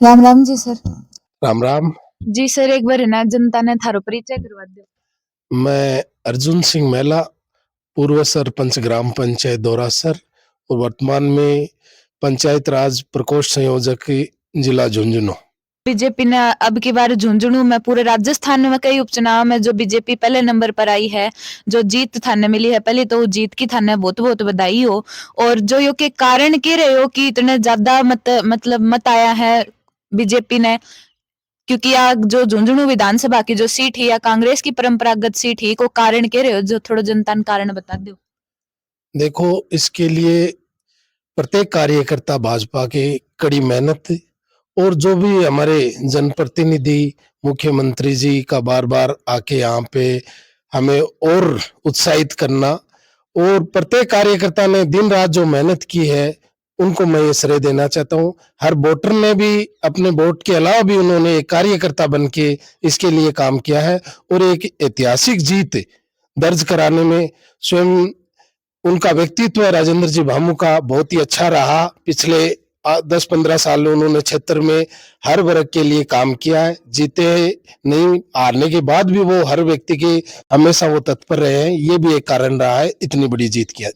Ram Ram ji sir. Ram Ram. जी sir, एक बार है ना जनता ने थारो परिचय करवा दो। मैं अर्जुन सिंह मेला, पूर्व सरपंच ग्राम पंचायत दौरासर और वर्तमान में पंचायत राज प्रकोष्ठ संयोजक जिला झुंझुनू। बीजेपी ने अब की बार झुंझुनू में पूरे राजस्थान में कई उपचुनाव में जो बीजेपी पहले नंबर पर आई है, जो जीत थाने मिली है, पहले तो जीत की थाने बहुत बहुत बधाई हो। और जो यो के कारण कह रहे हो कि इतने ज्यादा मत आया है बीजेपी ने, क्योंकि आ जो झुंझुनू विधानसभा की जो सीट है या कांग्रेस की परंपरागत सीट है, को कारण कह रहे हो, जो थोड़ा जनता ने कारण बता दो। देखो, इसके लिए प्रत्येक कार्यकर्ता भाजपा के कड़ी मेहनत और जो भी हमारे जनप्रतिनिधि मुख्यमंत्री जी का बार बार आके यहाँ पे हमें और उत्साहित करना, और प्रत्येक कार्यकर्ता ने दिन रात जो मेहनत की है उनको मैं ये श्रेय देना चाहता हूँ। हर वोटर ने भी अपने वोट के अलावा भी उन्होंने एक कार्यकर्ता बन के इसके लिए काम किया है और एक ऐतिहासिक जीत दर्ज कराने में स्वयं उनका व्यक्तित्व राजेंद्र जी भामू का बहुत ही अच्छा रहा। पिछले 10-15 साल उन्होंने क्षेत्र में हर वर्ग के लिए काम किया है। जीते नहीं, हारने के बाद भी वो हर व्यक्ति के हमेशा वो तत्पर रहे हैं। ये भी एक कारण रहा है इतनी बड़ी जीत किया।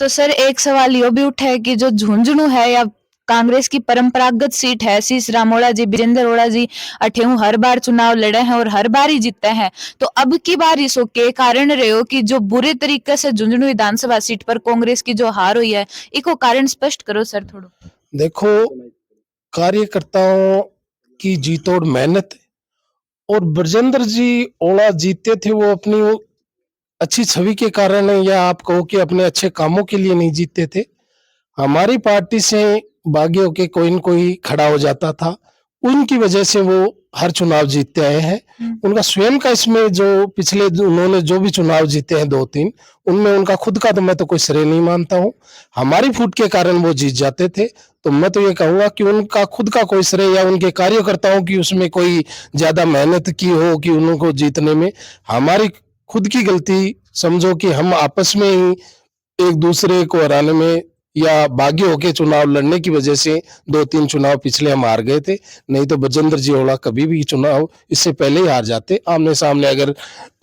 तो सर एक सवाल यो भी उठा है कि जो झुंझुनू है या कांग्रेस की परंपरागत सीट है, शीश रामोड़ा जी, विजेंद्र ओड़ा जी अठेऊ हर बार चुनाव लड़े हैं और हर बार ही जीते हैं। तो अब की बार इसो के कारण रहे हो कि जो बुरे तरीके से झुंझुनू विधानसभा सीट पर कांग्रेस की जो हार हुई है, इको कारण स्पष्ट करो सर थोड़ो। देखो, कार्यकर्ताओं की जीतोड़ मेहनत और ब्रजेंद्र जी ओला जीतते थे, वो अपनी वो अच्छी छवि के कारण है या आप कहो कि अपने अच्छे कामों के लिए नहीं जीतते थे। हमारी पार्टी से बागी होके कोई न कोई खड़ा हो जाता था, उनकी वजह से वो हर चुनाव जीतते आए हैं। उनका स्वयं का इसमें जो पिछले उन्होंने जो भी चुनाव जीते हैं 2-3, उनमें उनका खुद का तो मैं तो कोई श्रेय नहीं मानता हूँ। हमारी फूट के कारण वो जीत जाते थे। तो मैं तो ये कहूंगा कि उनका खुद का कोई श्रेय या उनके कार्यकर्ताओं की उसमें कोई ज्यादा मेहनत की हो कि उनको जीतने में। हमारी खुद की गलती समझो कि हम आपस में ही एक दूसरे को हराने में या बागी होके चुनाव लड़ने की वजह से 2-3 चुनाव पिछले हम हार गए थे। नहीं तो बजेंद्र जी ओला कभी भी चुनाव इससे पहले ही हार जाते। आमने सामने अगर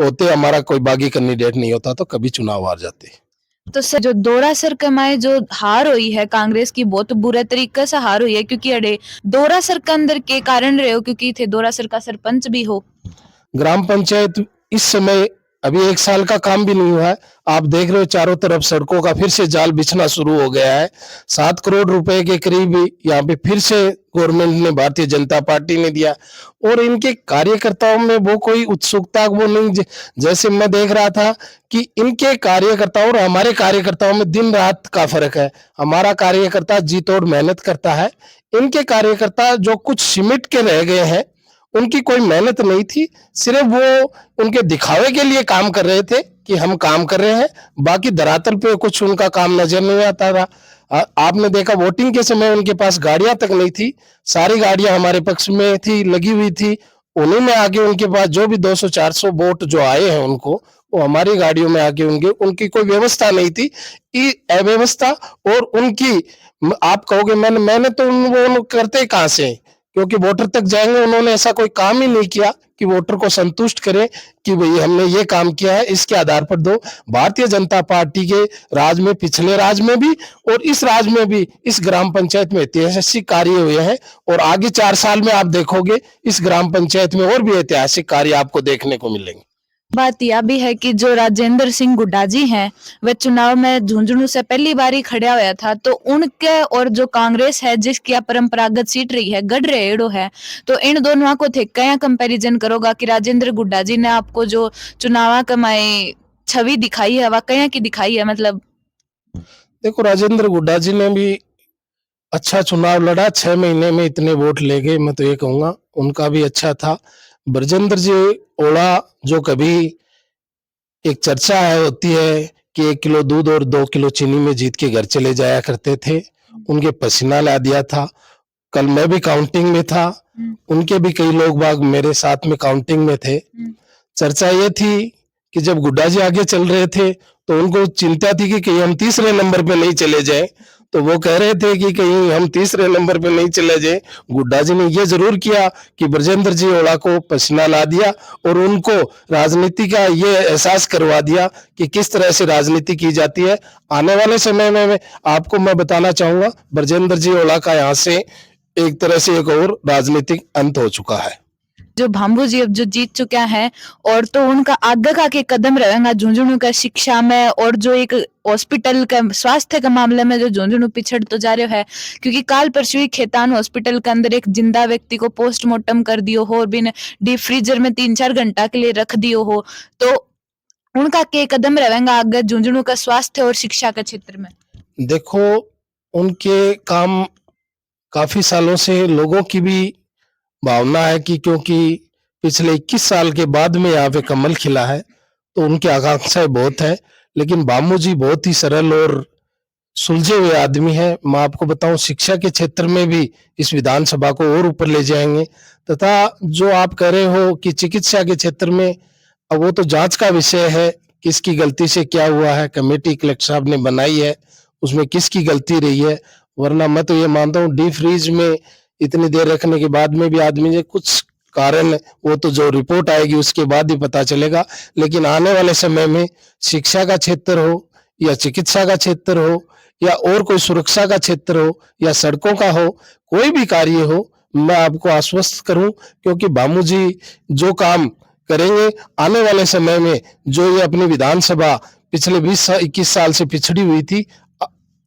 होते, हमारा कोई बागी कैंडिडेट नहीं होता तो कभी चुनाव हार जाते। तो सर जो दोरासर कमाए जो हार हुई है कांग्रेस की, बहुत बुरे तरीके से हार हुई है, क्योंकि अड़े दोरासर के अंदर के कारण रहे हो, क्योंकि थे दोरासर का सरपंच भी हो। ग्राम पंचायत इस समय अभी 1 साल का काम भी नहीं हुआ है। आप देख रहे हो चारों तरफ सड़कों का फिर से जाल बिछना शुरू हो गया है। 7 करोड़ रुपए के करीब यहाँ पे फिर से गवर्नमेंट ने, भारतीय जनता पार्टी ने दिया, और इनके कार्यकर्ताओं में वो कोई उत्सुकता वो नहीं। जैसे मैं देख रहा था कि इनके कार्यकर्ताओं और हमारे कार्यकर्ताओं में दिन रात का फर्क है। हमारा कार्यकर्ता जी तोड़ मेहनत करता है, इनके कार्यकर्ता जो कुछ सिमट के रह गए हैं, उनकी कोई मेहनत नहीं थी। सिर्फ वो उनके दिखावे के लिए काम कर रहे थे कि हम काम कर रहे हैं, बाकी धरातल पे कुछ उनका काम नजर नहीं आता था। आपने देखा वोटिंग के समय उनके पास गाड़ियां तक नहीं थी। सारी गाड़ियां हमारे पक्ष में थी, लगी हुई थी। उन्हीं में आके उनके पास जो भी 200-400 वोट जो आए हैं उनको, वो हमारी गाड़ियों में आके उनकी कोई व्यवस्था नहीं थी। अव्यवस्था और उनकी, आप कहोगे मैंने तो वो करते कहाँ से, क्योंकि वोटर तक जाएंगे। उन्होंने ऐसा कोई काम ही नहीं किया कि वोटर को संतुष्ट करे कि भाई हमने ये काम किया है, इसके आधार पर दो। भारतीय जनता पार्टी के राज में, पिछले राज में भी और इस राज में भी, इस ग्राम पंचायत में ऐतिहासिक कार्य हुए हैं, और आगे 4 साल में आप देखोगे इस ग्राम पंचायत में और भी ऐतिहासिक कार्य आपको देखने को मिलेंगे। बात यह भी है कि जो राजेंद्र सिंह गुड्डा जी हैं, वे चुनाव में झुंझुनू से पहली बार ही खड़ा हुआ था, तो उनके और जो कांग्रेस है जिसकी परंपरागत सीट रही है गढ़ रहेड़ो है, तो इन दोनों को थे क्या कंपैरिजन करोगा कि राजेंद्र गुड्डा जी ने आपको जो चुनाव कमाए छवि दिखाई है वह क्या की दिखाई है? मतलब देखो, राजेंद्र गुड्डा जी ने भी अच्छा चुनाव लड़ा, 6 महीने में इतने वोट ले गए। मैं तो ये कहूंगा उनका भी अच्छा था। ब्रजेंद्र जी ओला जो कभी एक चर्चा है होती है कि 1 किलो दूध और 2 किलो चीनी में जीत के घर चले जाया करते थे, उनके पसीना ला दिया था। कल मैं भी काउंटिंग में था, उनके भी कई लोग बाग मेरे साथ में काउंटिंग में थे। चर्चा ये थी कि जब गुड्डा जी आगे चल रहे थे तो उनको चिंता थी कि कहीं हम तीसरे नंबर पे नहीं चले जाए। तो वो कह रहे थे कि कहीं हम तीसरे नंबर पे नहीं चले जाए। गुड्डा जी ने ये जरूर किया कि ब्रजेंद्र जी ओला को पसीना ला दिया और उनको राजनीति का ये एहसास करवा दिया कि किस तरह से राजनीति की जाती है। आने वाले समय में आपको मैं बताना चाहूंगा, ब्रजेंद्र जी ओला का यहाँ से एक तरह से एक और राजनीतिक अंत हो चुका है। जो भांबू जी अब जो जीत चुका है, और तो उनका आगे का के कदम रहेगा झुंझुनू का शिक्षा में, और जो एक हॉस्पिटल का स्वास्थ्य के मामले में जो झुंझुनू पिछड़ तो जा रहा है, क्योंकि काल परसों ही खेतान हॉस्पिटल के अंदर एक जिंदा व्यक्ति को पोस्टमार्टम कर दियो हो और बिन डीप फ्रीजर में 3-4 घंटा के लिए रख दियो हो, तो उनका के कदम रहेगा आगे झुंझुनू का स्वास्थ्य और शिक्षा के क्षेत्र में। देखो, उनके काम काफी सालों से लोगों की भी भावना है कि क्योंकि पिछले 21 साल के बाद में यहाँ पे कमल खिला है, तो उनकी आकांक्षाएं बहुत है। लेकिन बामू जी बहुत ही सरल और सुलझे हुए आदमी हैं। मैं आपको बताऊं, शिक्षा के क्षेत्र में भी इस विधानसभा को और ऊपर ले जाएंगे। तथा जो आप कह रहे हो कि चिकित्सा के क्षेत्र में, अब वो तो जांच का विषय है, किसकी गलती से क्या हुआ है, कमेटी कलेक्टर साहब ने बनाई है, उसमें किसकी गलती रही है। वरना मैं तो ये मानता हूँ डीप फ्रीज में इतनी देर रखने के बाद में भी आदमी ने कुछ कारण, वो तो जो रिपोर्ट आएगी उसके बाद ही पता चलेगा। लेकिन आने वाले समय में शिक्षा का क्षेत्र हो या चिकित्सा का क्षेत्र हो या और कोई सुरक्षा का क्षेत्र हो या सड़कों का हो, कोई भी कार्य हो, मैं आपको आश्वस्त करूं, क्योंकि बामू जी जो काम करेंगे आने वाले समय में, जो ये अपनी विधानसभा पिछले 20-21 साल से पिछड़ी हुई थी,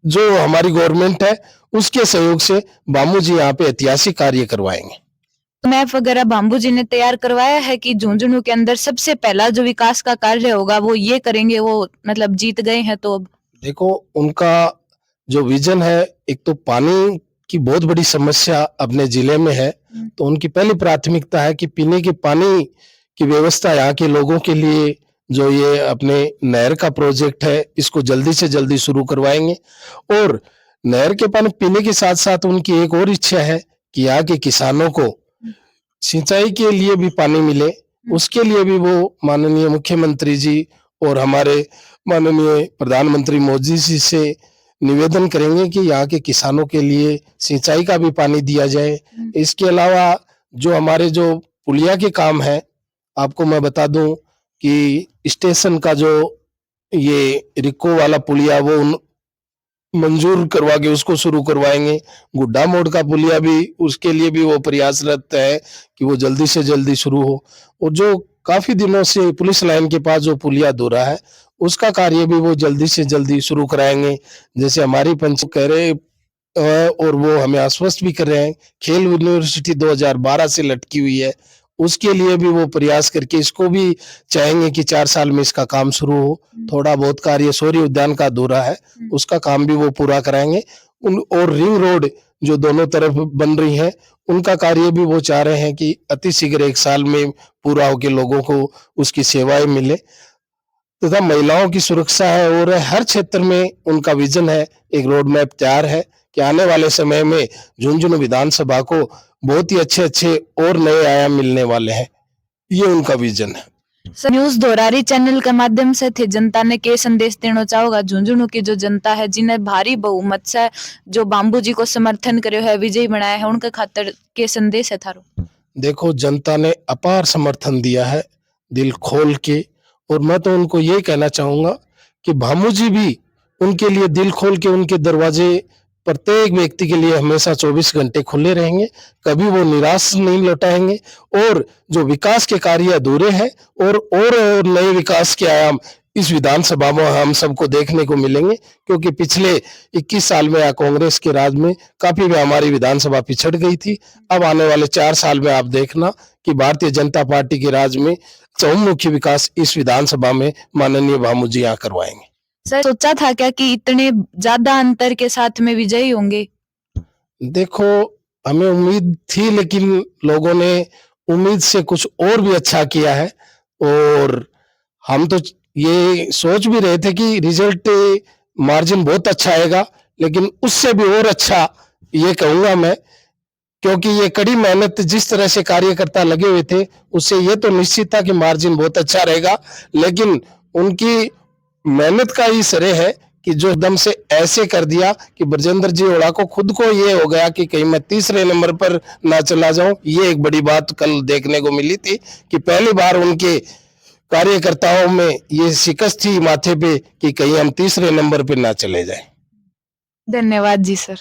जो हमारी गवर्नमेंट है उसके सहयोग से बामू जी यहाँ पे ऐतिहासिक कार्य करवाएंगे। मैप वगैरह बाम्बू जी ने तैयार करवाया है कि झुंझुनू के अंदर सबसे पहला जो विकास का कार्य होगा वो ये करेंगे, वो मतलब जीत गए हैं तो अब देखो, उनका जो विजन है, एक तो पानी की बहुत बड़ी समस्या अपने जिले में है, तो उनकी पहली प्राथमिकता है कि पीने के पानी की व्यवस्था यहाँ के लोगों के लिए, जो ये अपने नहर का प्रोजेक्ट है, इसको जल्दी से जल्दी शुरू करवाएंगे। और नहर के पानी पीने के साथ साथ उनकी एक और इच्छा है कि यहाँ के किसानों को सिंचाई के लिए भी पानी मिले। उसके लिए भी वो माननीय मुख्यमंत्री जी और हमारे माननीय प्रधानमंत्री मोदी जी से निवेदन करेंगे कि यहाँ के किसानों के लिए सिंचाई का भी पानी दिया जाए। इसके अलावा जो हमारे जो पुलिया के काम है, आपको मैं बता दूं कि स्टेशन का जो ये रिको वाला पुलिया, वो मंजूर करवा के उसको शुरू करवाएंगे। गुड्डा मोड़ का पुलिया भी, उसके लिए भी वो प्रयासरत है कि वो जल्दी से जल्दी शुरू हो। और जो काफी दिनों से पुलिस लाइन के पास जो पुलिया अधूरा है, उसका कार्य भी वो जल्दी से जल्दी शुरू कराएंगे। जैसे हमारी पंचायत कह रहे और वो हमें आश्वस्त भी कर रहे हैं, खेल यूनिवर्सिटी 2012 से लटकी हुई है, उसके लिए भी वो प्रयास करके इसको भी चाहेंगे कि 4 साल में इसका काम शुरू हो। थोड़ा बहुत कार्य शौर्य उद्यान का अधूरा है, उसका काम भी वो पूरा कराएंगे। और रिंग रोड जो दोनों तरफ बन रही है, उनका कार्य भी वो चाह रहे हैं कि अति शीघ्र 1 साल में पूरा होकर लोगों को उसकी सेवाएं मिले। तथा महिलाओं की सुरक्षा है, और हर क्षेत्र में उनका विजन है, एक रोड मैप तैयार है कि आने वाले समय में झुंझुनू विधानसभा को बहुत ही अच्छे और नए आयाम मिलने वाले हैं। ये उनका विजन है। न्यूज दोरारी चैनल के माध्यम से थे जनता ने के संदेश देना चाहोगा झुंझुनू की जो जनता है, जिन्हें भारी बहुमत से जो बाम्बू जी को समर्थन करे है, विजयी बनाया है, उनके खातिर के संदेश है थारो? देखो, जनता ने अपार समर्थन दिया है दिल खोल के, और मैं तो उनको ये कहना चाहूंगा कि भामू जी भी उनके लिए दिल खोल के, उनके दरवाजे प्रत्येक व्यक्ति के लिए हमेशा 24 घंटे खुले रहेंगे, कभी वो निराश नहीं लौटाएंगे। और जो विकास के कार्य अधूरे हैं और नए विकास के आयाम इस विधानसभा में हम सबको देखने को मिलेंगे, क्योंकि पिछले 21 साल में कांग्रेस के राज में काफी भी हमारी विधानसभा पिछड़ गई थी। अब आने वाले 4 साल में आप देखना कि भारतीय जनता पार्टी के राज में चहुमुखी विकास इस विधानसभा में माननीय भामू जी यहाँ करवाएंगे। सर, सोचा था क्या कि इतने ज्यादा अंतर के साथ में विजयी होंगे? देखो, हमें उम्मीद थी, लेकिन लोगों ने उम्मीद से कुछ और भी अच्छा किया है। और हम तो ये सोच भी रहे थे कि रिजल्ट मार्जिन बहुत अच्छा आएगा, लेकिन उससे भी और अच्छा ये कहूंगा मैं, क्योंकि ये कड़ी मेहनत जिस तरह से कार्यकर्ता लगे हुए थे, उससे ये तो निश्चित था कि मार्जिन बहुत अच्छा रहेगा। लेकिन उनकी मेहनत का ही श्रेय है कि जो एकदम से ऐसे कर दिया कि ब्रजेंद्र जी ओड़ा को खुद को ये हो गया कि कहीं मैं तीसरे नंबर पर ना चला जाऊं। ये एक बड़ी बात कल देखने को मिली थी कि पहली बार उनके कार्यकर्ताओं में ये शिकस्त थी माथे पे कि कहीं हम तीसरे नंबर पे ना चले जाएं। धन्यवाद जी सर।